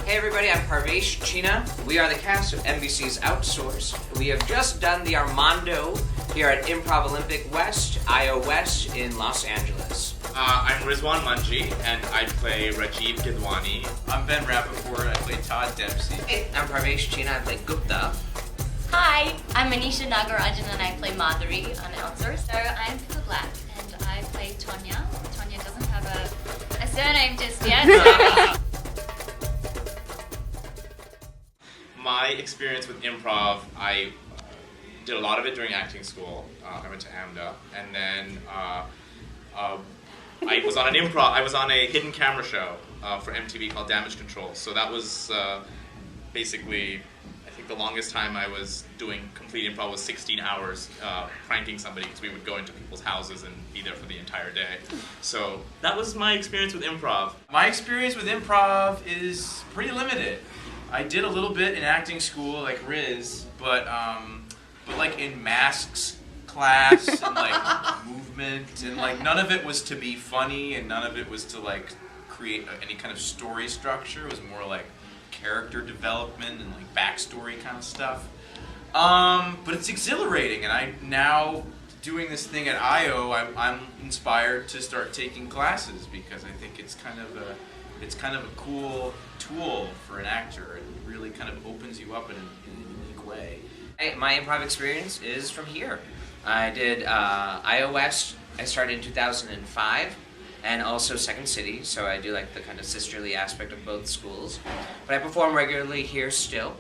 Hey everybody, I'm Parvesh Cheena. We are the cast of NBC's Outsourced. We have just done the Armando here at ImprovOlympic West, IO West in Los Angeles. I'm Rizwan Manji, and I play Rajiv Gidwani. I'm Ben Rappaport, I play Todd Dempsey. Hey, I'm Parvesh Cheena, I play Gupta. Hi, I'm Anisha Nagarajan and I play Madhuri on Outsourced. So I'm Pippi Black and I play Tonya. Tonya doesn't have a surname just yet. My experience with improv, I did a lot of it during acting school. I went to AMDA, and then I was on a hidden camera show for MTV called Damage Control. So that was basically, I think the longest time I was doing complete improv was 16 hours pranking somebody, because we would go into people's houses and be there for the entire day. So that was my experience with improv. My experience with improv is pretty limited. I did a little bit in acting school, like Riz, but like in masks class and like movement, and like none of it was to be funny, and none of it was to like create any kind of story structure. It was more like character development and like backstory kind of stuff. But it's exhilarating, and I now doing this thing at IO, I'm inspired to start taking classes, because I think it's kind of a cool tool for an actor. It really kind of opens you up in a unique way. My improv experience is from here. I did IO West. I started in 2005, and also Second City, so I do like the kind of sisterly aspect of both schools. But I perform regularly here still,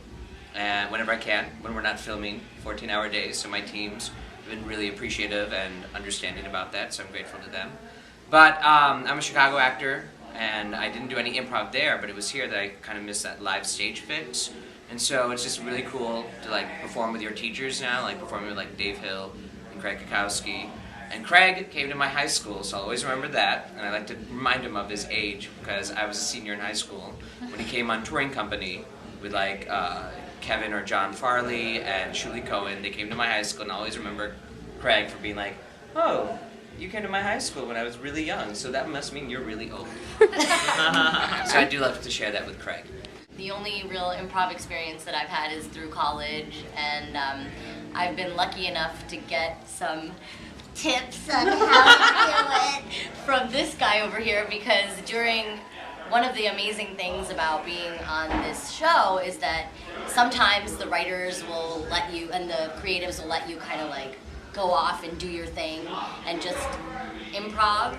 whenever I can, when we're not filming 14-hour days, so my teams have been really appreciative and understanding about that, so I'm grateful to them. But I'm a Chicago actor, and I didn't do any improv there, but it was here that I kind of missed that live stage fix. And so it's just really cool to like perform with your teachers now, like performing with like Dave Hill and Craig Kakowski. And Craig came to my high school, so I'll always remember that. And I like to remind him of his age, because I was a senior in high school when he came on touring company with like Kevin or John Farley and Shuli Cohen. They came to my high school, and I always remember Craig for being like, "Oh, you came to my high school when I was really young, so that must mean you're really old." So I do love to share that with Craig. The only real improv experience that I've had is through college, and I've been lucky enough to get some tips on how to do it from this guy over here, because one of the amazing things about being on this show is that sometimes the writers will let you, and the creatives will let you kind of like go off and do your thing and just improv,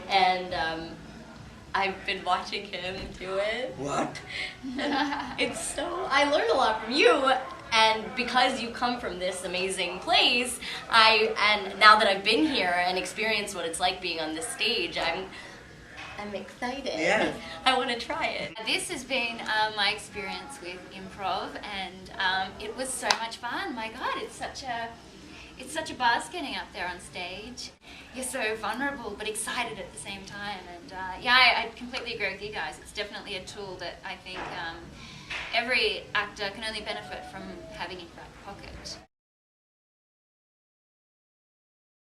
and I've been watching him do it. What? I learned a lot from you, and because you come from this amazing place, and now that I've been here and experienced what it's like being on this stage, I'm excited. Yeah. I want to try it. This has been my experience with improv, and it was so much fun. My God, it's such a buzz getting up there on stage. You're so vulnerable but excited at the same time, and I completely agree with you guys. It's definitely a tool that I think every actor can only benefit from having in your back pocket.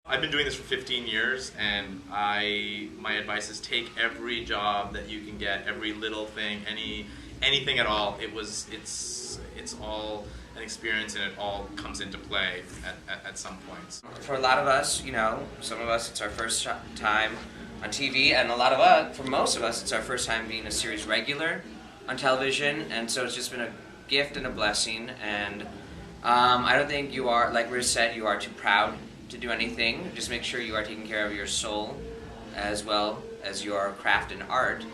I've been doing this for 15 years, and my advice is take every job that you can get, every little thing, anything at all. It's all an experience, and it all comes into play at some points. For a lot of us, some of us it's our first time on TV, and for most of us it's our first time being a series regular on television, and so it's just been a gift and a blessing, and I don't think you are, like Riz said, you are too proud to do anything. Just make sure you are taking care of your soul as well as your craft and art.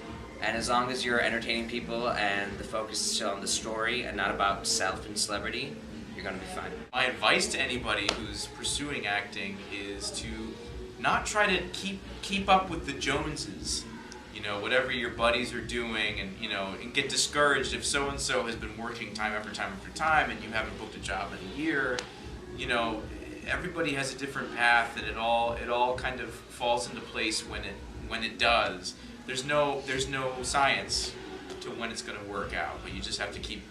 And as long as you're entertaining people and the focus is still on the story and not about self and celebrity, you're going to be fine. My advice to anybody who's pursuing acting is to not try to keep up with the Joneses. Whatever your buddies are doing, and get discouraged if so-and-so has been working time after time after time and you haven't booked a job in a year. Everybody has a different path, and it all kind of falls into place when it does. There's no science to when it's going to work out, but you just have to keep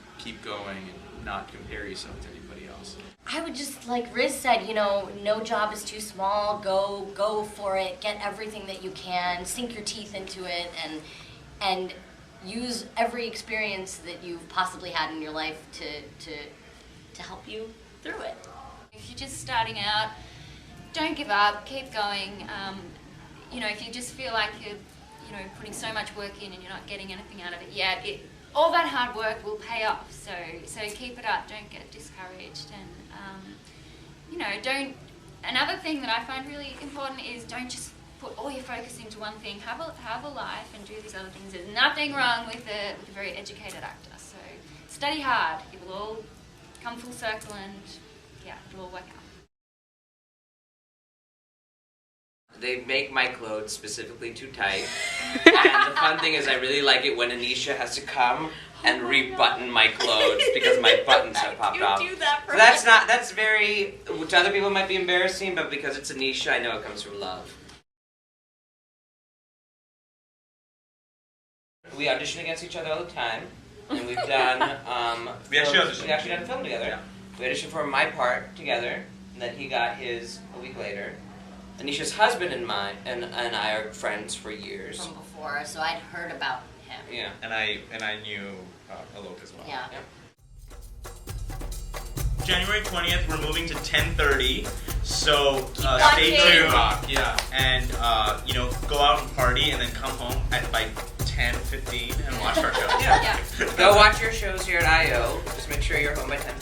going and not compare yourself to anybody else. I would just, like Riz said, no job is too small. Go for it. Get everything that you can. Sink your teeth into it, and use every experience that you've possibly had in your life to help you through it. If you're just starting out, don't give up, keep going. You know, if you just feel like you're, you know, putting so much work in and you're not getting anything out of it yet, all that hard work will pay off. So keep it up, don't get discouraged, and you know, don't. Another thing that I find really important is don't just put all your focus into one thing. Have a life and do these other things. There's nothing wrong with a very educated actor. So study hard. It will all come full circle, and yeah, it'll all work out. They make my clothes specifically too tight. And the fun thing is I really like it when Anisha has to come and rebutton my clothes because my buttons have popped off. You do that for So that's very, to other people might be embarrassing, but because it's Anisha, I know it comes from love. We audition against each other all the time, and we've done, We actually done a film together. Yeah. We auditioned for my part together, and then he got his a week later. Anisha's husband and I are friends for years. From before, so I'd heard about him. Yeah. And I knew Alok as well. Yeah. January 20th, we're moving to 10:30, so stay watching. tuned. Yeah. And you know, go out and party, and then come home by 10:15 and watch our show. Yeah. Go watch your shows here at IO. Just make sure you're home by 10:15.